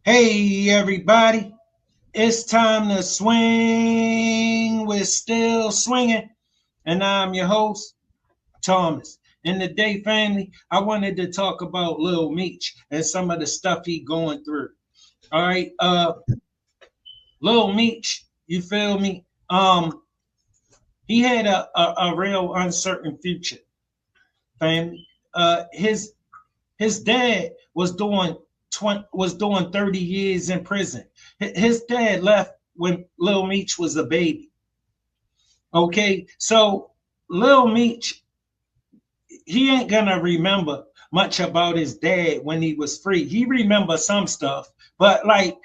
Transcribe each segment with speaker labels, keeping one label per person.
Speaker 1: Hey everybody, it's time to swing. We're still swinging, and I'm your host, Thomas. In the day, family, I wanted to talk about Lil Meech and some of the stuff he going through. All right, Lil Meech, you feel me? He had a real uncertain future, family. His dad was doing 30 years in prison. His dad left when Lil Meech was a baby. Okay, so Lil Meech, he ain't gonna remember much about his dad when he was free. He remembers some stuff, but like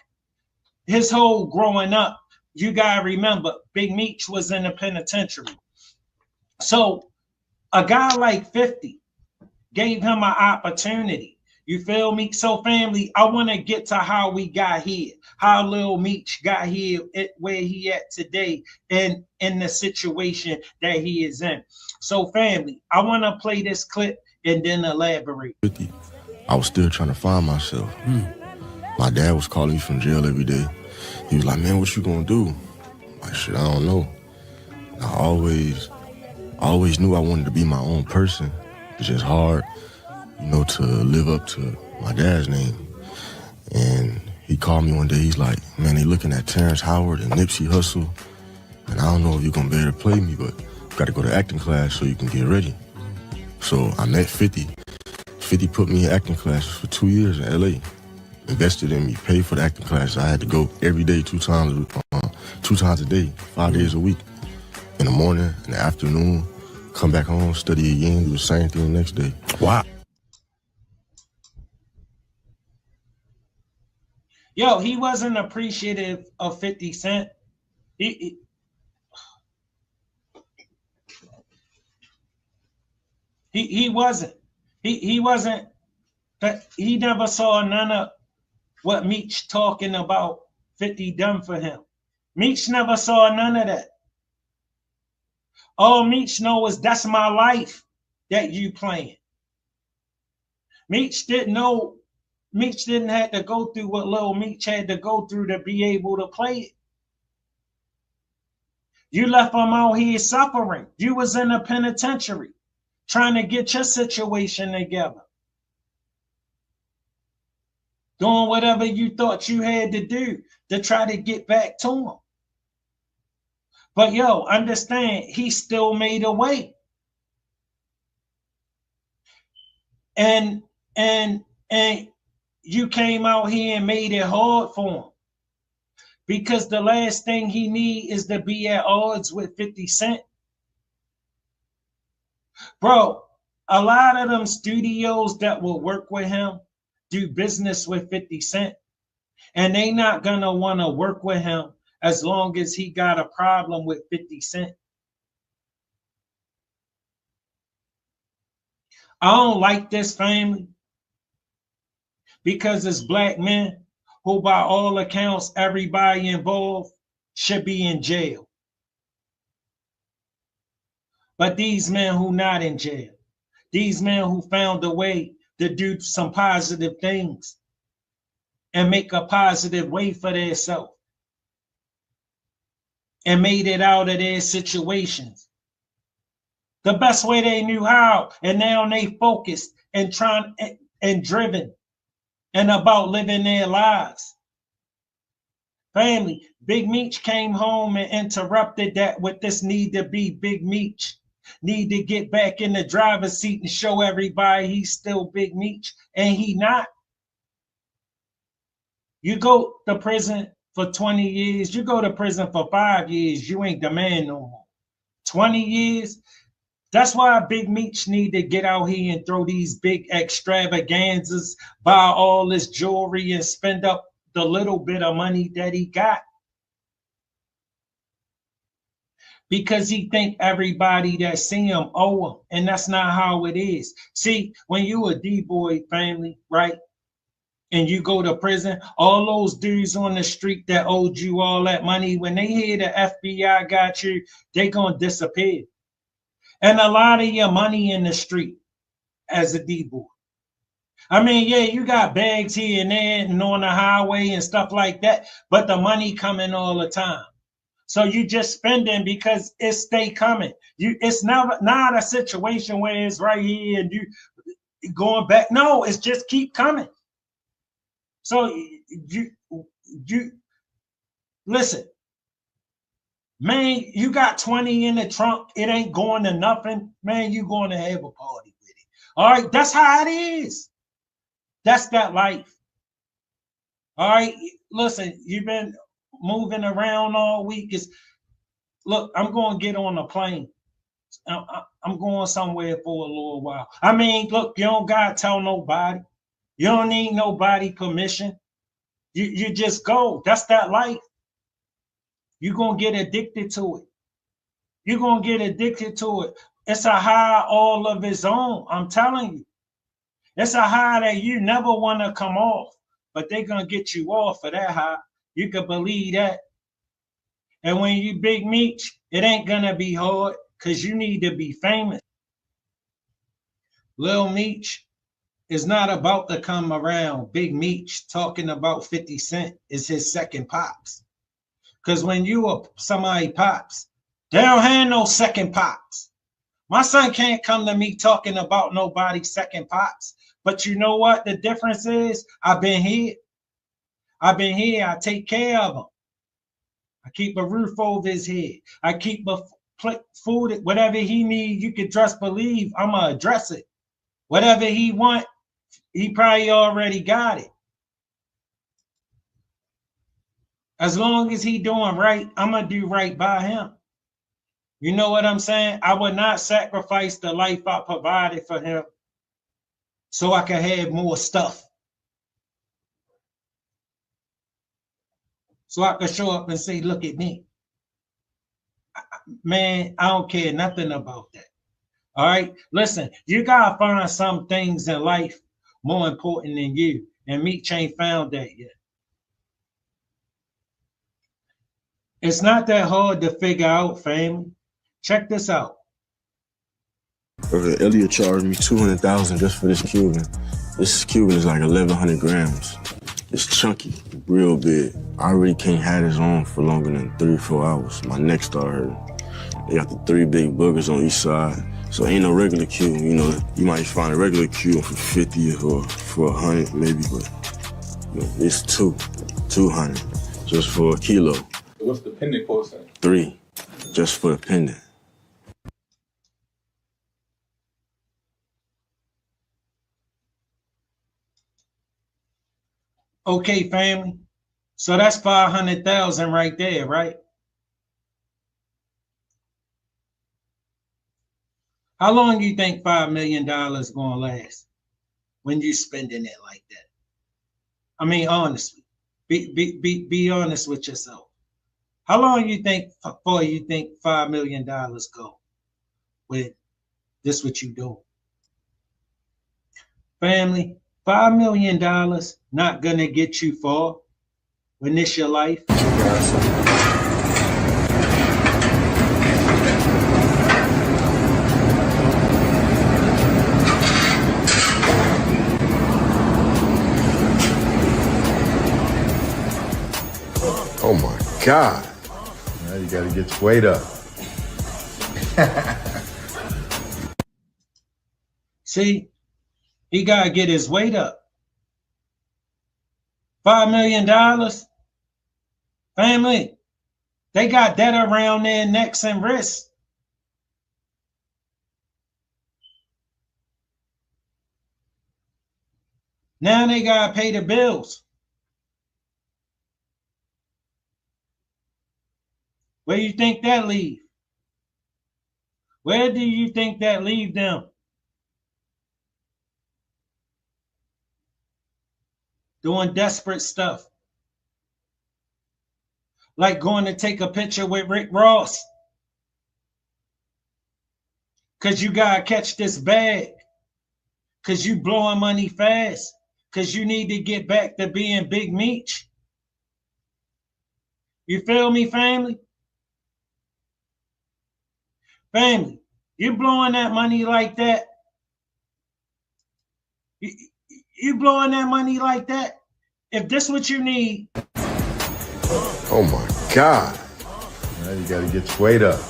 Speaker 1: his whole growing up, you gotta remember Big Meech was in the penitentiary. So a guy like 50 gave him an opportunity. You feel me? So, family, I want to get to how we got here, how Lil Meech got here, where he at today, and in the situation that he is in. So, family, I want to play this clip and then elaborate.
Speaker 2: 50, I was still trying to find myself. My dad was calling me from jail every day. He was like, man, what you gonna do? I'm like, shit, I don't know. I always knew I wanted to be my own person. It's just hard, to live up to my dad's name. And he called me one day. He's like, man, they looking at Terrence Howard and Nipsey Hussle. And I don't know if you're gonna be able to play me, but you gotta go to acting class so you can get ready. So I met 50. 50 put me in acting classes for 2 years in LA. Invested in me, paid for the acting classes. I had to go every day, two times a day, 5 days a week. In the morning, in the afternoon, come back home, study again, do the same thing the next day.
Speaker 3: Wow.
Speaker 1: Yo, he wasn't appreciative of 50 Cent. He he wasn't. He wasn't. But he never saw none of what Meech talking about 50 done for him. Meech never saw none of that. All Meech know is that's my life that you playing. Meech didn't know. Meech didn't have to go through what Lil Meech had to go through to be able to play it. You left him out here suffering. You was in a penitentiary trying to get your situation together. Doing whatever you thought you had to do to try to get back to him. But yo, understand, he still made a way. And you came out here and made it hard for him. Because the last thing he need is to be at odds with 50 Cent. Bro, a lot of them studios that will work with him do business with 50 Cent. And they not gonna want to work with him as long as he got a problem with 50 Cent. I don't like this family because it's black men who, by all accounts, everybody involved should be in jail. But these men who not in jail, these men who found a way to do some positive things and make a positive way for themselves and made it out of their situations the best way they knew how, and now they focused and trying and driven and about living their lives. Family, Big Meech came home and interrupted that with this need to be Big Meech. Need to get back in the driver's seat and show everybody he's still Big Meech, and he not. You go to prison for 20 years, you go to prison for 5 years, you ain't the man no more. 20 years, that's why Big Meech need to get out here and throw these big extravaganzas, buy all this jewelry and spend up the little bit of money that he got. Because he think everybody that see him owe him, and that's not how it is. See, when you a D-boy family, right, and you go to prison, all those dudes on the street that owed you all that money, when they hear the FBI got you, they gonna disappear. And a lot of your money in the street as a D-boy. I mean, yeah, you got bags here and there and on the highway and stuff like that, but the money coming all the time. So you just spending because it stay coming. It's never not a situation where it's right here and you going back. No, it's just keep coming. So you listen, man, you got 20 in the trunk, it ain't going to nothing, man, you going to have a party with it. All right, that's how it is. That's that life. All right, listen, you've been moving around all week. Look, I'm going to get on a plane. I'm going somewhere for a little while. I mean, look, you don't got to tell nobody. You don't need nobody permission. You just go. That's that life. You're going to get addicted to it. You're going to get addicted to it. It's a high all of its own. I'm telling you. It's a high that you never want to come off, but they're going to get you off of that high. You can believe that. And when you Big Meech, it ain't going to be hard because you need to be famous. Lil Meech is not about to come around. Big Meech talking about 50 Cent is his second pops. Because when you are somebody pops, they don't have no second pops. My son can't come to me talking about nobody's second pops. But you know what the difference is? I've been here. I've been here. I take care of him. I keep a roof over his head. I keep a food, whatever he need, you can just believe I'm going to address it. Whatever he want, he probably already got it. As long as he doing right, I'm going to do right by him. You know what I'm saying? I would not sacrifice the life I provided for him so I can have more stuff. So I can show up and say, look at me. Man, I don't care nothing about that. All right? Listen, you got to find some things in life more important than you. And Meech ain't found that yet. It's not that hard to figure out, family. Check this out.
Speaker 2: Okay, Elliot charged me $200,000 just for this Cuban. This Cuban is like 1,100 grams. It's chunky, real big. I really can't have this on for longer than 3 or 4 hours. My neck started hurting. They got the 3 big boogers on each side. So ain't no regular Cuban. You know, you might find a regular Cuban for 50 or for 100 maybe, but you know, it's 200 just for a kilo.
Speaker 3: What's the pendant cost then?
Speaker 2: 3 just for the pendant.
Speaker 1: Okay, family. So that's 500,000 right there, right? How long do you think $5 million gonna last when you spending it like that? I mean, honestly, be honest with yourself. How long you think before you think $5 million go with this what you do? Family, $5 million not gonna get you far when this your life.
Speaker 2: Oh my God.
Speaker 4: Now you gotta get your weight up.
Speaker 1: See, he gotta get his weight up. $5 million, family, they got that around their necks and wrists. Now they gotta pay the bills. Where do you think that leave? Where do you think that leave them? Doing desperate stuff. Like going to take a picture with Rick Ross. Because you got to catch this bag. Because you blowing money fast. Because you need to get back to being Big Meech. You feel me, family? Family, you blowing that money like that. You blowing that money like that? If this what you need.
Speaker 4: Oh my God. Now you gotta get your weight up.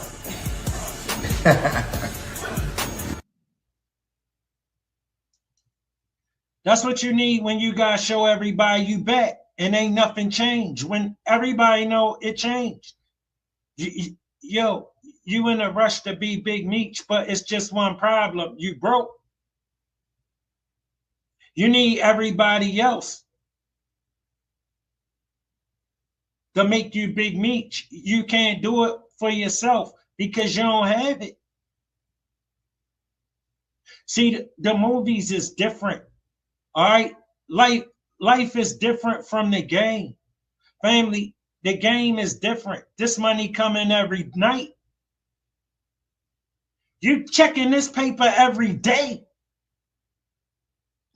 Speaker 1: That's what you need when you gotta show everybody you back and ain't nothing changed. When everybody know it changed. Yo, you in a rush to be Big Meech, but it's just one problem. You broke. You need everybody else to make you Big Meech. You can't do it for yourself because you don't have it. See, the movies is different. All right, life is different from the game. Family, the game is different. This money coming every night. You checking this paper every day.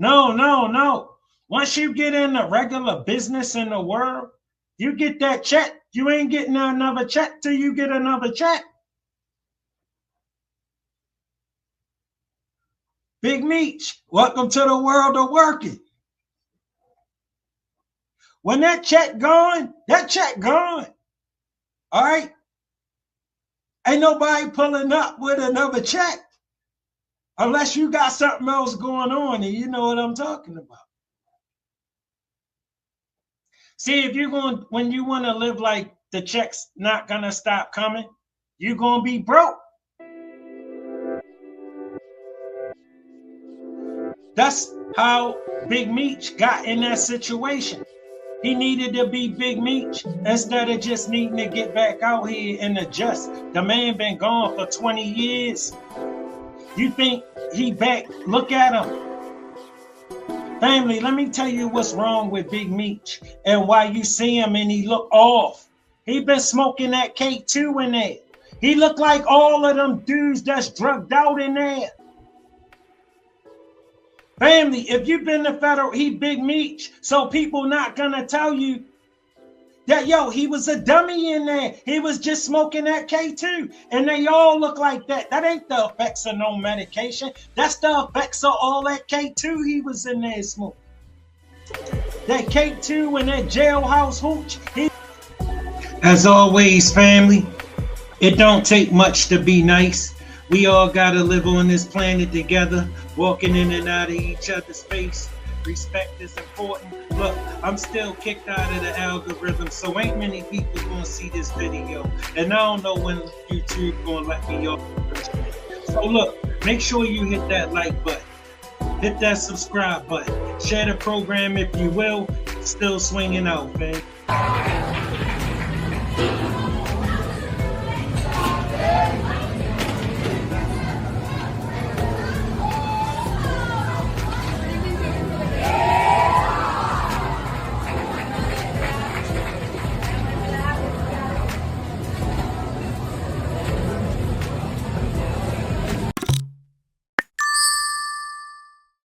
Speaker 1: No. Once you get in the regular business in the world, you get that check. You ain't getting another check till you get another check. Big Meech, welcome to the world of working. When that check gone. All right? Ain't nobody pulling up with another check unless you got something else going on, and you know what I'm talking about. See, if you're going, when you want to live like the check's not gonna stop coming, you're gonna be broke. That's how Big Meech got in that situation. He needed to be Big Meech instead of just needing to get back out here and adjust. The man been gone for 20 years. You think he back? Look at him. Family, let me tell you what's wrong with Big Meech and why you see him and he look off. He been smoking that K2 in there. He look like all of them dudes that's drugged out in there. Family, if you've been to federal, he Big Meech, so people not gonna tell you that, yo, he was a dummy in there. He was just smoking that K2, and they all look like that. That ain't the effects of no medication. That's the effects of all that K2 he was in there smoking. That K2 and that jailhouse hooch. As always, family, it don't take much to be nice. We all gotta live on this planet together, walking in and out of each other's space. Respect is important. Look, I'm still kicked out of the algorithm, so ain't many people gonna see this video. And I don't know when YouTube gonna let me off. So look, make sure you hit that like button. Hit that subscribe button. Share the program if you will. Still swinging out, man.